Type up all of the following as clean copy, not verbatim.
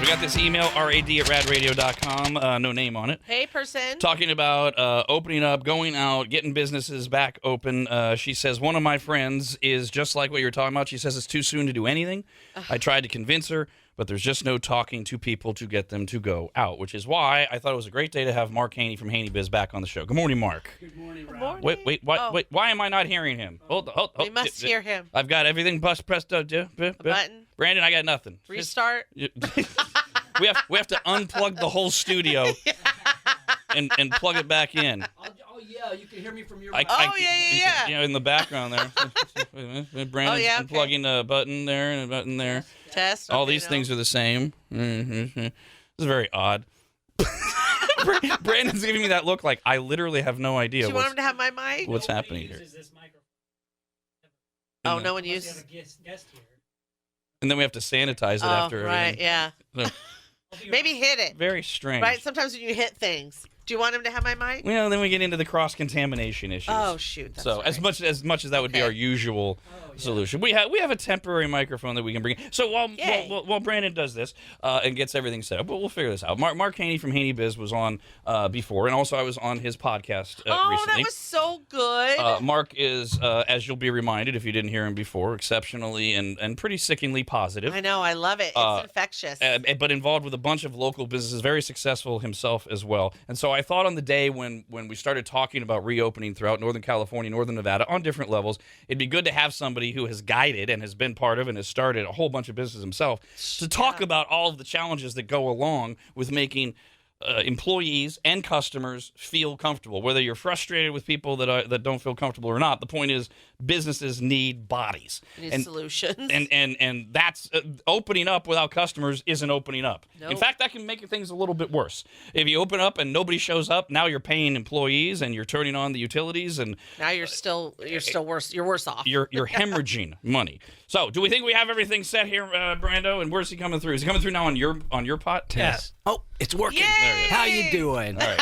got this email, rad@radradio.com, no name on it. Hey, person. Talking about opening up, going out, getting businesses back open. She says, one of my friends is just like what you're talking about. She says it's too soon to do anything. I tried to convince her, but there's just no talking to people to get them to go out, which is why I thought it was a great day to have Mark Haney from Haney Biz back on the show. Good morning, Mark. Good morning, Rob. Good morning. Wait, why am I not hearing him? Hold. We must hear him. I've got everything pressed up. Button. Brandon, I got nothing. Restart. We have to unplug the whole studio and plug it back in. Oh, yeah, you can hear me from your yeah. You know, in the background there. Brandon's unplugging a button there and a button there. Test. All these things are the same. This is very odd. Brandon's giving me that look like I literally have no idea. Do you want him to have my mic? What's happening here? This microphone. Oh, no one uses. Guest here. And then we have to sanitize it after. Right, yeah. So, Maybe hit it. very strange. Right? Sometimes when you hit things. Do you want him to have my mic? Well, then we get into the cross-contamination issues. Oh, shoot. That's So right. as much as that would be our usual solution, we have a temporary microphone that we can bring. So while Brandon does this and gets everything set up, we'll figure this out. Mark Haney from Haney Biz was on before, and also I was on his podcast recently. That was so good. Mark is, as you'll be reminded if you didn't hear him before, exceptionally and pretty sickeningly positive. I know. I love it. It's infectious. But involved with a bunch of local businesses, very successful himself as well. And so I thought on the day when we started talking about reopening throughout Northern California, Northern Nevada, on different levels, it'd be good to have somebody who has guided and has been part of and has started a whole bunch of business himself to talk about all of the challenges that go along with making employees and customers feel comfortable. Whether you're frustrated with people that don't feel comfortable or not, the point is businesses need bodies and solutions. And that's opening up without customers isn't opening up. Nope. In fact, that can make things a little bit worse. If you open up and nobody shows up, now you're paying employees and you're turning on the utilities, and now you're still worse. You're worse off. You're hemorrhaging money. So, do we think we have everything set here, Brando? And where's he coming through? Is he coming through now on your pot? Yes. Oh, it's working. Yay! How you doing? All right.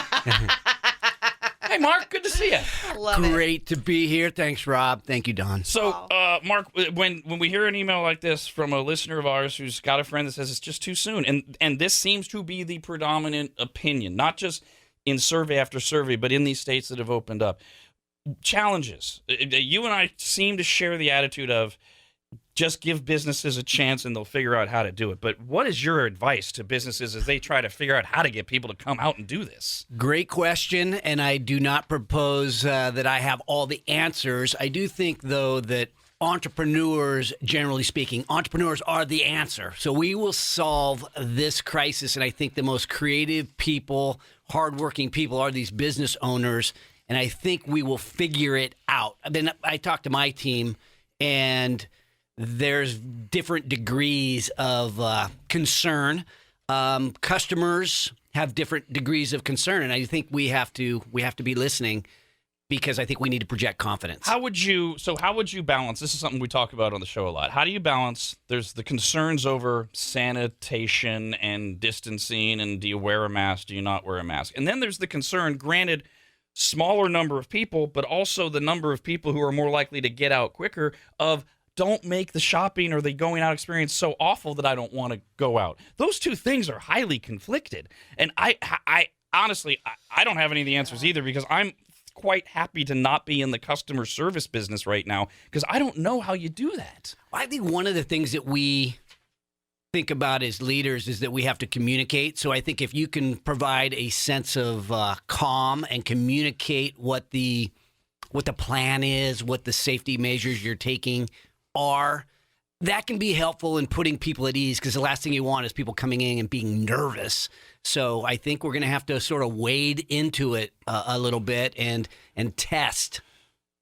Hey, Mark, good to see you. Love it. Great to be here. Thanks, Rob. Thank you, Don. So, Mark, when we hear an email like this from a listener of ours who's got a friend that says it's just too soon, and this seems to be the predominant opinion, not just in survey after survey, but in these states that have opened up. Challenges. You and I seem to share the attitude of just give businesses a chance and they'll figure out how to do it. But what is your advice to businesses as they try to figure out how to get people to come out and do this? Great question, and I do not propose that I have all the answers. I do think, though, that entrepreneurs, generally speaking, entrepreneurs are the answer. So we will solve this crisis, and I think the most creative people, hardworking people are these business owners, and I think we will figure it out. I talked to my team, and there's different degrees of concern. Customers have different degrees of concern, and I think we have to be listening because I think we need to project confidence. How would you balance? This is something we talk about on the show a lot. How do you balance? There's the concerns over sanitation and distancing, and do you wear a mask? Do you not wear a mask? And then there's the concern, granted, smaller number of people, but also the number of people who are more likely to get out quicker of don't make the shopping or the going out experience so awful that I don't want to go out. Those two things are highly conflicted. And I honestly, I don't have any of the answers either, because I'm quite happy to not be in the customer service business right now because I don't know how you do that. I think one of the things that we think about as leaders is that we have to communicate. So I think if you can provide a sense of calm and communicate what the plan is, what the safety measures you're taking are, that can be helpful in putting people at ease, because the last thing you want is people coming in and being nervous. So I think we're going to have to sort of wade into it a little bit and test.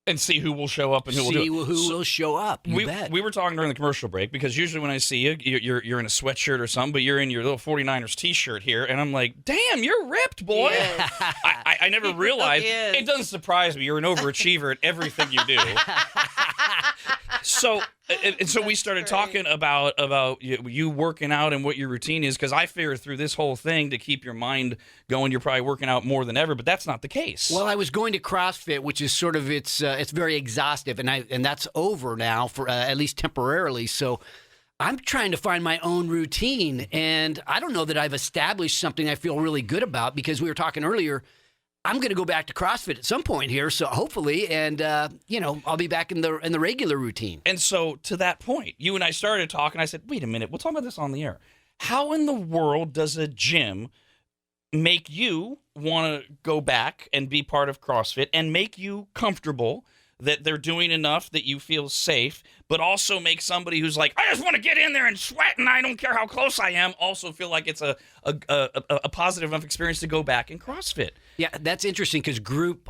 And see who will show up and who will do it. See who will show up. You we bet. We were talking during the commercial break, because usually when I see you, you're in a sweatshirt or something, but you're in your little 49ers T-shirt here, and I'm like, damn, you're ripped, boy. Yes. I never realized. is. It doesn't surprise me. You're an overachiever at everything you do. So we started talking about you working out and what your routine is, because I figure through this whole thing to keep your mind going, you're probably working out more than ever, but that's not the case. Well, I was going to CrossFit, which is sort of it's very exhaustive, and that's over now for at least temporarily. So I'm trying to find my own routine, and I don't know that I've established something I feel really good about because we were talking earlier. I'm going to go back to CrossFit at some point here, so hopefully, and I'll be back in the regular routine. And so to that point, you and I started talking. I said, "Wait a minute, we'll talk about this on the air. How in the world does a gym make you want to go back and be part of CrossFit and make you comfortable that they're doing enough that you feel safe, but also make somebody who's like, I just want to get in there and sweat and I don't care how close I am, also feel like it's a positive enough experience to go back in CrossFit?" Yeah, that's interesting because group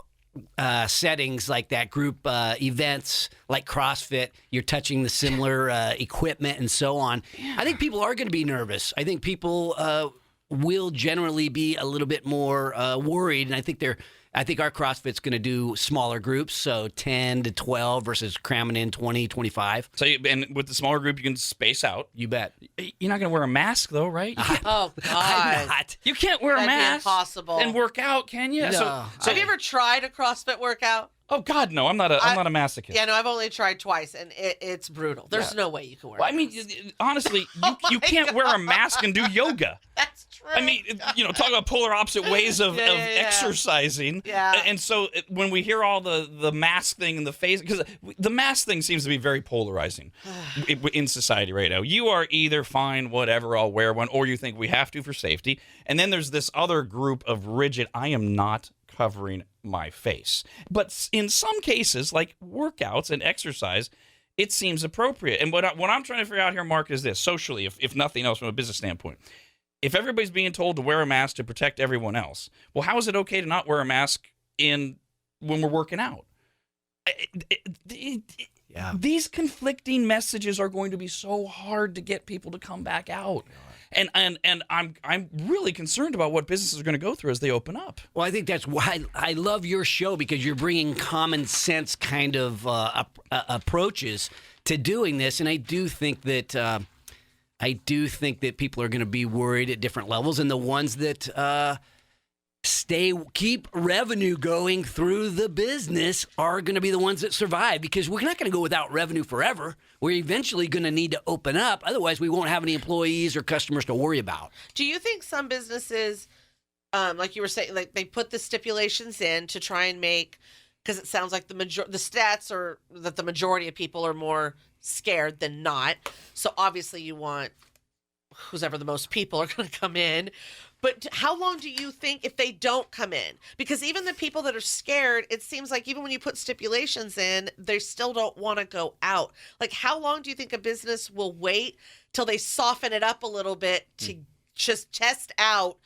settings like that, group events like CrossFit, you're touching the similar equipment and so on. Yeah. I think people are going to be nervous. I think people will generally be a little bit more worried, and I think our CrossFit's going to do smaller groups, so 10 to 12 versus cramming in 20, 25. So, and with the smaller group, you can space out. You bet. You're not going to wear a mask, though, right? Oh, God. I'm not. You can't wear a mask impossible. and work out, can you? No. So Have you ever tried a CrossFit workout? Oh, God, no. I'm not a masochist. Yeah, no, I've only tried twice, and it's brutal. There's no way you can wear Well, a I mean, honestly, you can't wear a mask and do yoga. That's true. I mean, talk about polar opposite ways of exercising. Yeah. And so when we hear all the mask thing and the face, because the mask thing seems to be very polarizing in society right now. You are either fine, whatever, I'll wear one, or you think we have to for safety. And then there's this other group of rigid, I am not covering my face. But in some cases, like workouts and exercise, it seems appropriate. And what I'm trying to figure out here, Mark, is this, socially, if nothing else from a business standpoint. If everybody's being told to wear a mask to protect everyone else, well, how is it okay to not wear a mask when we're working out? Yeah. These conflicting messages are going to be so hard to get people to come back out. And I'm really concerned about what businesses are going to go through as they open up. Well, I think that's why I love your show, because you're bringing common sense kind of approaches to doing this, and I do think that people are going to be worried at different levels, and the ones that keep revenue going through the business are going to be the ones that survive, because we're not going to go without revenue forever. We're eventually going to need to open up. Otherwise, we won't have any employees or customers to worry about. Do you think some businesses, like you were saying, like they put the stipulations in to try and make, because it sounds like the stats are that the majority of people are more scared than not. So obviously you want who's ever the most people are going to come in. But how long do you think if they don't come in? Because even the people that are scared, it seems like even when you put stipulations in, they still don't want to go out. Like, how long do you think a business will wait till they soften it up a little bit to just test out,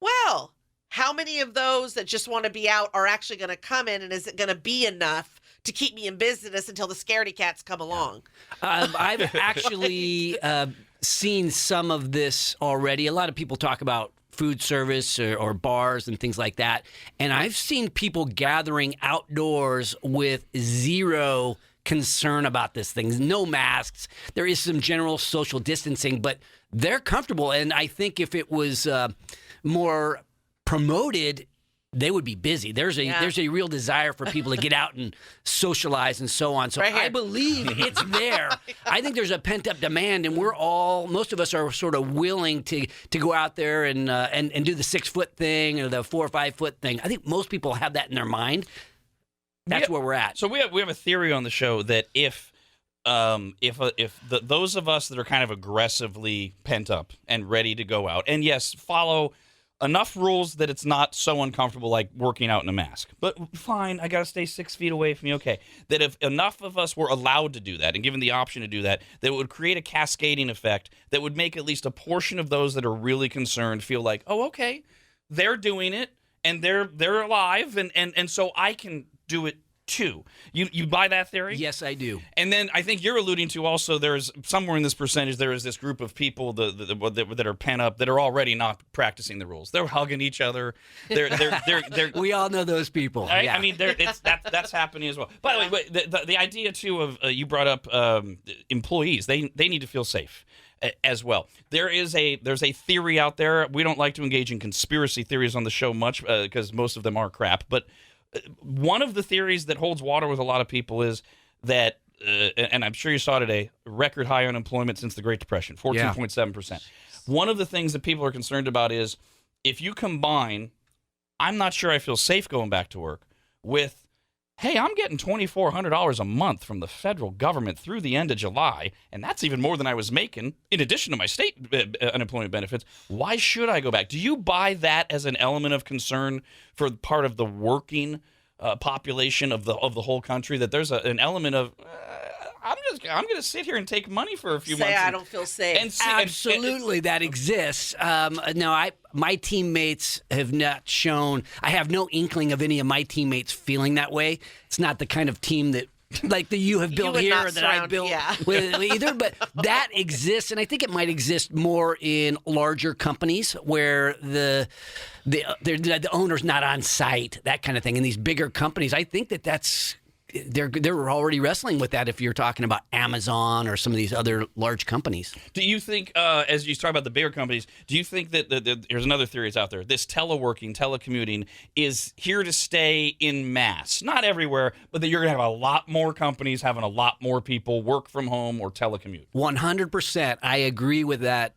well, how many of those that just want to be out are actually going to come in, and is it going to be enough to keep me in business until the scaredy cats come along? I've actually seen some of this already. A lot of people talk about food service or bars and things like that. And I've seen people gathering outdoors with zero concern about this thing. No masks. There is some general social distancing, but they're comfortable. And I think if it was more promoted, they would be busy. There's a real desire for people to get out and socialize and so on. So I believe it's there. I think there's a pent-up demand, and most of us are sort of willing to go out there and do the 6-foot thing or the 4 or 5 foot thing. I think most people have that in their mind. That's where we're at. So we have a theory on the show that if those of us that are kind of aggressively pent up and ready to go out, and yes, follow enough rules that it's not so uncomfortable like working out in a mask. But fine, I got to stay 6 feet away from you. Okay. That if enough of us were allowed to do that and given the option to do that, that would create a cascading effect that would make at least a portion of those that are really concerned feel like, oh, okay, they're doing it and they're alive and so I can do it too. You buy that theory? Yes, I do. And then I think you're alluding to also there's somewhere in this percentage there is this group of people that are pent up that are already not practicing the rules. They're hugging each other. They're we all know those people. Right? Yeah. I mean, that's happening as well. By the way, the idea too of you brought up employees. They need to feel safe as well. There's a theory out there. We don't like to engage in conspiracy theories on the show much because most of them are crap, but one of the theories that holds water with a lot of people is that and I'm sure you saw today, record high unemployment since the Great Depression, 14.7%. One of the things that people are concerned about is if you combine, I'm not sure I feel safe going back to work, with, hey, I'm getting $2,400 a month from the federal government through the end of July, and that's even more than I was making, in addition to my state unemployment benefits. Why should I go back? Do you buy that as an element of concern for part of the working population of the whole country, that there's an element of I'm going to sit here and take money for a few months. I don't feel safe. Absolutely, that exists. No, my teammates have not shown. I have no inkling of any of my teammates feeling that way. It's not the kind of team that you have built here or that I built with either. But that exists, and I think it might exist more in larger companies where the owner's not on site, that kind of thing. In these bigger companies, I think that's. They're already wrestling with that if you're talking about Amazon or some of these other large companies. Do you think, as you talk about the bigger companies, do you think that there's another theory that's out there, this teleworking, telecommuting is here to stay in mass? Not everywhere, but that you're going to have a lot more companies having a lot more people work from home or telecommute. 100%. I agree with that.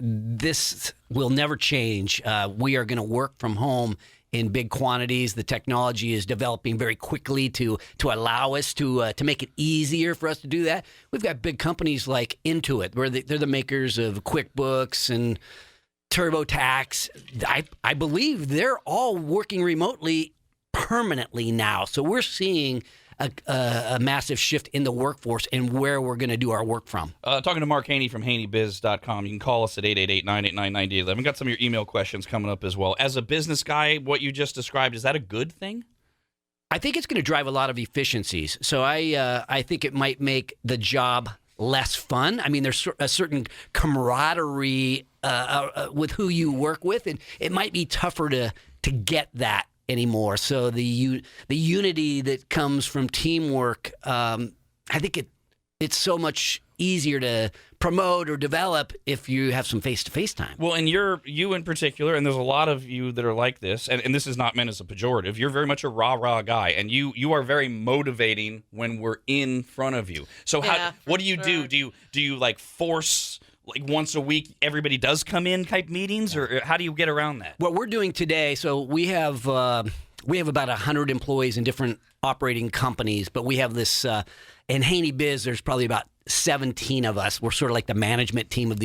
This will never change. We are going to work from home in big quantities. The technology is developing very quickly to allow us to make it easier for us to do that. We've got big companies like Intuit, where they're the makers of QuickBooks and TurboTax. I believe they're all working remotely permanently now. So we're seeing a massive shift in the workforce and where we're going to do our work from. Talking to Mark Haney from HaneyBiz.com. You can call us at 888-989-9811. Got some of your email questions coming up as well. As a business guy, what you just described, is that a good thing? I think it's going to drive a lot of efficiencies. So I think it might make the job less fun. I mean, there's a certain camaraderie with who you work with, and it might be tougher to get that anymore. So the unity that comes from teamwork, I think it's so much easier to promote or develop if you have some face-to-face time. Well, and you in particular, and there's a lot of you that are like this, and this is not meant as a pejorative, you're very much a rah-rah guy, and you are very motivating when we're in front of you. So what do you do? Do you like force, like once a week, everybody does come in type meetings, or how do you get around that? What we're doing today, so we have about 100 employees in different operating companies, but we have this, in Haney Biz, there's probably about 17 of us. We're sort of like the management team of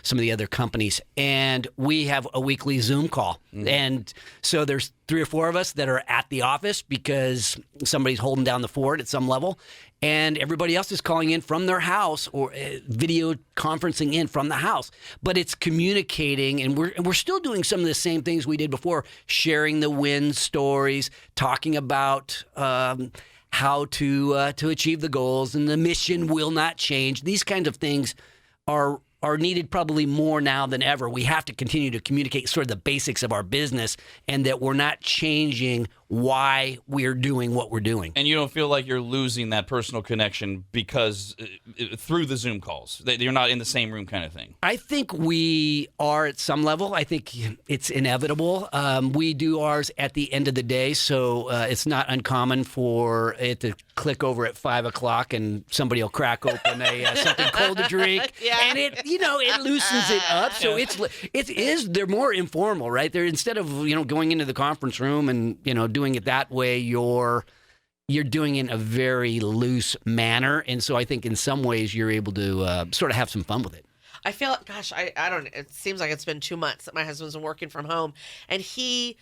some of the other companies. And we have a weekly Zoom call. Mm-hmm. And so there's 3 or 4 of us that are at the office because somebody's holding down the fort at some level. And everybody else is calling in from their house or video conferencing in from the house. But it's communicating, and we're still doing some of the same things we did before, sharing the win stories, talking about how to achieve the goals, and the mission will not change. These kinds of things are needed probably more now than ever. We have to continue to communicate sort of the basics of our business, and that we're not changing why we're doing what we're doing. And you don't feel like you're losing that personal connection because through the Zoom calls, that you're not in the same room kind of thing? I think we are at some level. I think it's inevitable. We do ours at the end of the day, so it's not uncommon for it to click over at 5 o'clock and somebody will crack open something cold to drink, and it loosens it up. So they're more informal, right? They're, instead of going into the conference room and doing it that way, you're doing it in a very loose manner, and so I think in some ways you're able to sort of have some fun with it. I feel, gosh, I don't. It seems like it's been 2 months that my husband's been working from home, and he's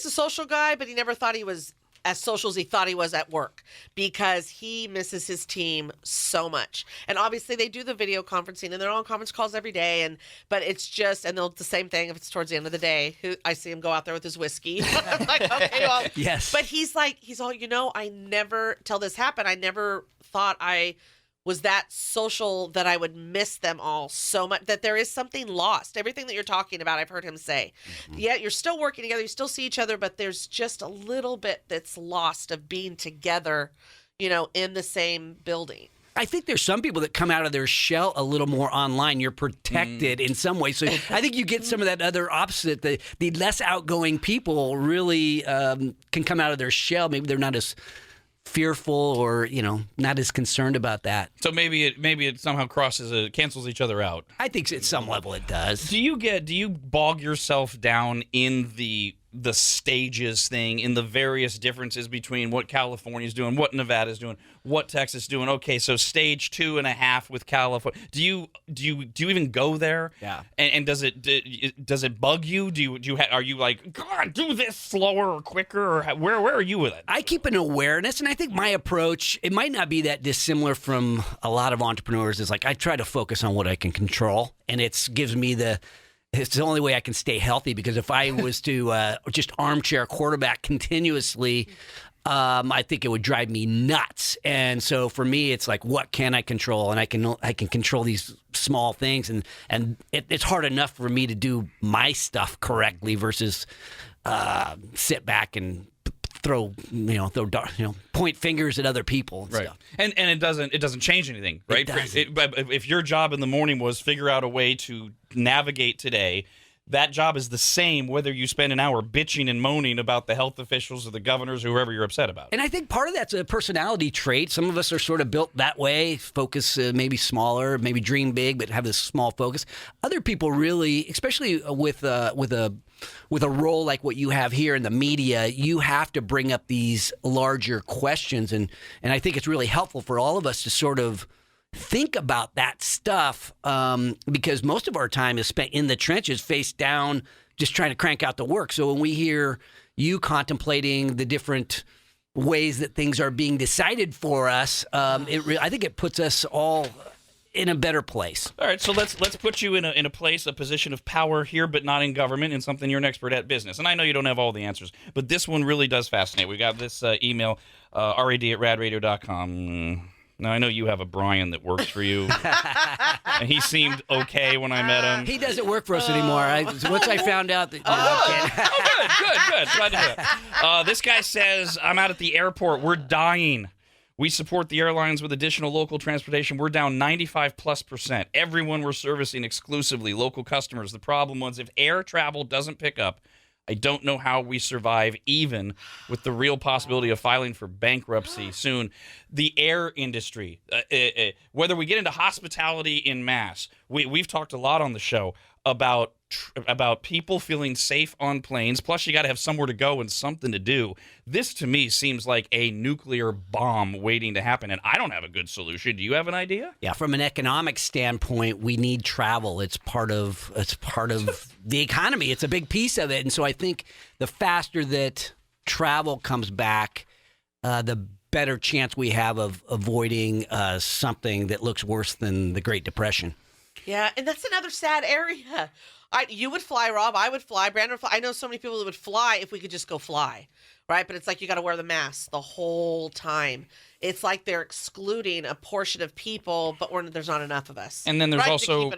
a social guy, but he never thought he was as social as he thought he was at work because he misses his team so much. And obviously they do the video conferencing and they're on conference calls every day. But it's just, and they'll the same thing if it's towards the end of the day. I see him go out there with his whiskey. I'm like, okay, well. Yes. But he's all, I never, till this happened, I never thought I was that social that I would miss them all so much, that there is something lost. Everything that you're talking about, I've heard him say. Mm-hmm. Yeah, you're still working together, you still see each other, but there's just a little bit that's lost of being together, in the same building. I think there's some people that come out of their shell a little more online. You're protected in some way. So I think you get some of that other opposite. The less outgoing people really can come out of their shell. Maybe they're not as fearful or not as concerned about that. So maybe it somehow cancels each other out. I think at some level it does. Do you bog yourself down in the stages thing, in the various differences between what California's doing, what Nevada's doing, what Texas is doing? Okay, so stage 2.5 with California. Do you even go there? Yeah. And does it bug you? Are you like, God, do this slower or quicker, or where are you with it? I keep an awareness, and I think my approach, it might not be that dissimilar from a lot of entrepreneurs, is like I try to focus on what I can control, and it's the only way I can stay healthy, because if I was to just armchair quarterback continuously, I think it would drive me nuts. And so for me, it's like, what can I control? And I can control these small things, and it's hard enough for me to do my stuff correctly versus sit back and point fingers at other people and right. stuff. And it doesn't change anything, right? If your job in the morning was figure out a way to navigate today, that job is the same whether you spend an hour bitching and moaning about the health officials or the governors or whoever you're upset about. And I think part of that's a personality trait. Some of us are sort of built that way, focus maybe smaller, maybe dream big, but have this small focus. Other people really, especially with a role like what you have here in the media, you have to bring up these larger questions. And I think it's really helpful for all of us to sort of think about that stuff, because most of our time is spent in the trenches, face down, just trying to crank out the work. So when we hear you contemplating the different ways that things are being decided for us, I think it puts us all in a better place. All right, so let's put you in a position of power here, but not in government, in something you're an expert at, business. And I know you don't have all the answers, but this one really does fascinate. We got this email, rad@radradio.com. Now, I know you have a Brian that works for you, and he seemed okay when I met him. He doesn't work for us anymore. Once I found out that... Good. Glad to hear that. This guy says, I'm out at the airport. We're dying. We support the airlines with additional local transportation. We're down 95+%. Everyone we're servicing exclusively, local customers. The problem was if air travel doesn't pick up, I don't know how we survive, even with the real possibility of filing for bankruptcy soon. The air industry, whether we get into hospitality en masse, we've talked a lot on the show about people feeling safe on planes. Plus, you got to have somewhere to go and something to do. This, to me, seems like a nuclear bomb waiting to happen, and I don't have a good solution. Do you have an idea? Yeah, from an economic standpoint, we need travel. It's part of the economy. It's a big piece of it, and so I think the faster that travel comes back, the better chance we have of avoiding something that looks worse than the Great Depression. Yeah, and that's another sad area. You would fly, Rob. I would fly. Brandon would fly. I know so many people that would fly if we could just go fly, right? But it's like you got to wear the mask the whole time. It's like they're excluding a portion of people, but there's not enough of us. And then there's right? also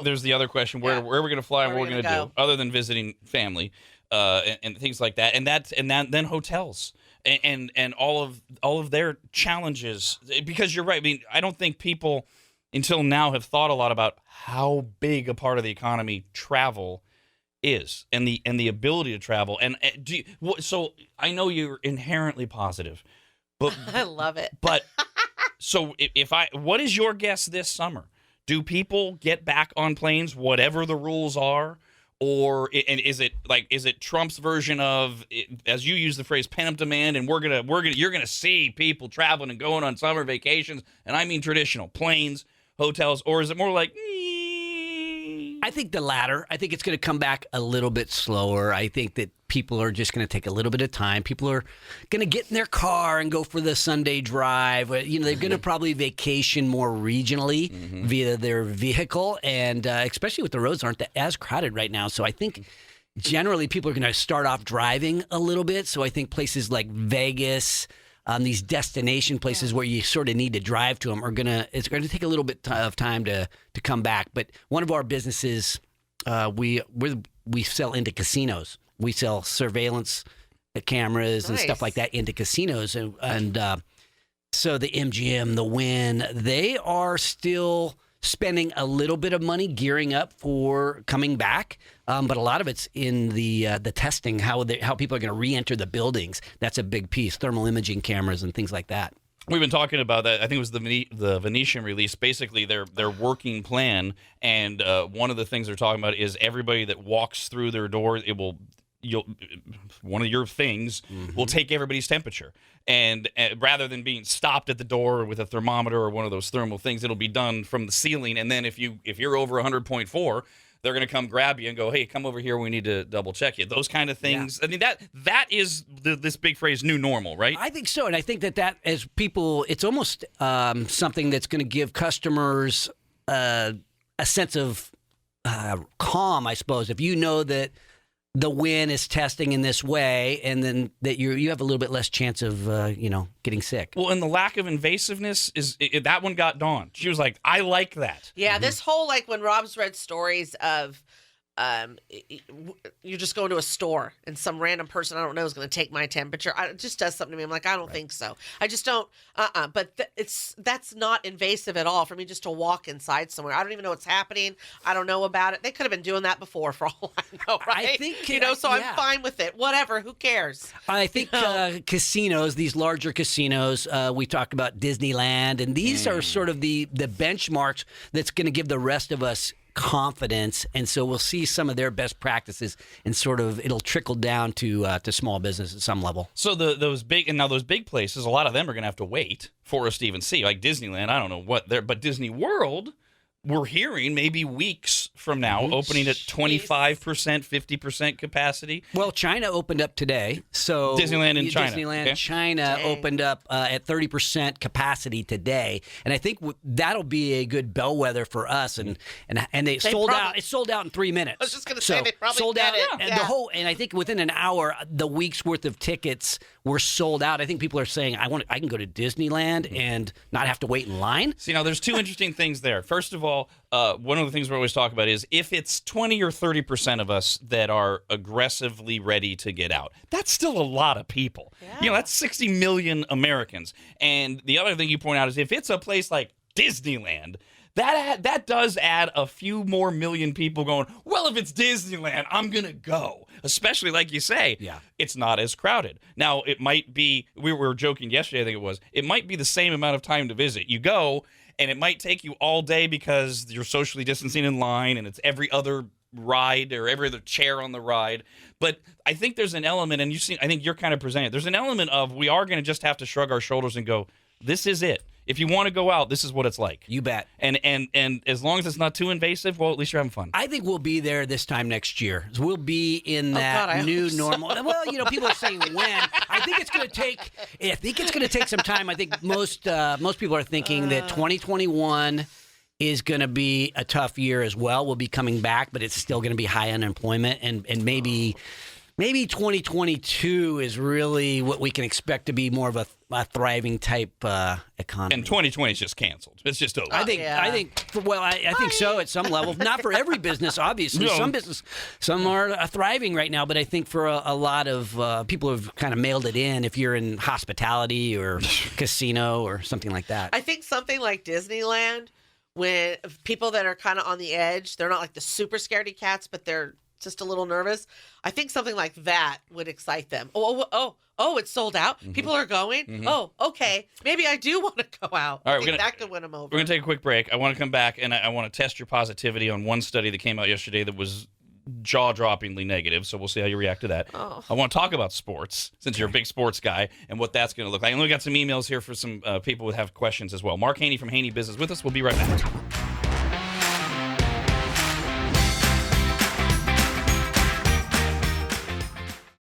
there's the other question: where are we going to fly and what are we going to do, other than visiting family and things like that? And then hotels and all of their challenges. Because you're right. I mean, I don't think people until now have thought a lot about how big a part of the economy travel is and the ability to travel. And so I know you're inherently positive, but I love it. But so what is your guess this summer? Do people get back on planes, whatever the rules are? Or is it Trump's version of, as you use the phrase, pent-up demand, and you're gonna see people traveling and going on summer vacations, and I mean traditional planes, hotels, or is it more like? I think the latter. I think it's going to come back a little bit slower. I think that people are just going to take a little bit of time. People are going to get in their car and go for the Sunday drive. They're going to probably vacation more regionally via their vehicle, and especially with the roads aren't as crowded right now. So I think generally people are going to start off driving a little bit. So I think places like Vegas, these destination places where you sort of need to drive to them it's going to take a little bit of time to come back. But one of our businesses, we sell into casinos. We sell surveillance cameras and stuff like that into casinos, and so the MGM, the Wynn, they are still spending a little bit of money gearing up for coming back. But a lot of it's in the testing, how people are going to re-enter the buildings. That's a big piece. Thermal imaging cameras and things like that. We've been talking about that. I think it was the Venetian release, basically their working plan. And one of the things they're talking about is everybody that walks through their door, one of your things will take everybody's temperature. And rather than being stopped at the door with a thermometer or one of those thermal things, it'll be done from the ceiling. And then if you're over 100.4, they're going to come grab you and go, hey, come over here. We need to double check you. Those kind of things. Yeah. I mean, that is this big phrase, new normal, right? I think so. And I think that as people, it's almost something that's going to give customers a sense of calm, I suppose. If you know that the Wynn is testing in this way, and then that you have a little bit less chance of getting sick. Well, and the lack of invasiveness that one got Dawn. She was like, I like that. Yeah, this whole when Rob's read stories of you just go into a store and some random person I don't know is going to take my temperature. It just does something to me. I'm like, I don't think so. I just don't. But that's not invasive at all for me just to walk inside somewhere. I don't even know what's happening. I don't know about it. They could have been doing that before for all I know, right? I think so. I'm fine with it. Whatever. Who cares? I think casinos, these larger casinos, we talked about Disneyland, and these are sort of the benchmarks that's going to give the rest of us confidence, and so we'll see some of their best practices, and sort of it'll trickle down to small business at some level. So those big places, a lot of them are going to have to wait for us to even see. Like Disneyland, I don't know what but Disney World, we're hearing maybe weeks from now opening at 25%, 50% capacity. Well, China opened up today. So Disneyland in China. Disneyland, China opened up at 30% capacity today. And I think that'll be a good bellwether for us. And they sold out. It sold out in 3 minutes. I was just going to say they probably sold out. It. And and I think within an hour, the week's worth of tickets were sold out. I think people are saying, I can go to Disneyland and not have to wait in line. See, now there's two interesting things there. First of all, one of the things we always talk about is if it's 20 or 30% of us that are aggressively ready to get out, that's still a lot of people. Yeah. That's 60 million Americans. And the other thing you point out is if it's a place like Disneyland, that does add a few more million people going, well, if it's Disneyland, I'm going to go. Especially, like you say, it's not as crowded. Now, it might be, we were joking yesterday, I think it might be the same amount of time to visit. You go, and it might take you all day because you're socially distancing in line, and it's every other ride or every other chair on the ride. But I think there's an element, and I think you're kind of presenting it. There's an element of we are going to just have to shrug our shoulders and go, this is it. If you want to go out, this is what it's like. You bet. And as long as it's not too invasive, well, at least you're having fun. I think we'll be there this time next year. We'll be in that new normal. Well, people are saying when. I think it's going to take some time. I think most people are thinking that 2021 is going to be a tough year as well. We'll be coming back, but it's still going to be high unemployment, and maybe 2022 is really what we can expect to be more of a thriving type economy. And 2020 is just canceled. It's just over. I think so at some level. Not for every business, obviously. No. Some are thriving right now, but I think for a lot of people who've kind of mailed it in, if you're in hospitality or casino or something like that. I think something like Disneyland, when people that are kind of on the edge, they're not like the super scaredy cats, but they're just a little nervous. I think something like that would excite them. Oh, it's sold out. People are going. Oh, okay. Maybe I do want to go out. All right, that could win them over. We're going to take a quick break. I want to come back, and I want to test your positivity on one study that came out yesterday that was jaw-droppingly negative, so we'll see how you react to that. I want to talk about sports, since you're a big sports guy, and what that's going to look like. And we got some emails here for some people who have questions as well. Mark Haney from Haney Business with us. We'll be right back.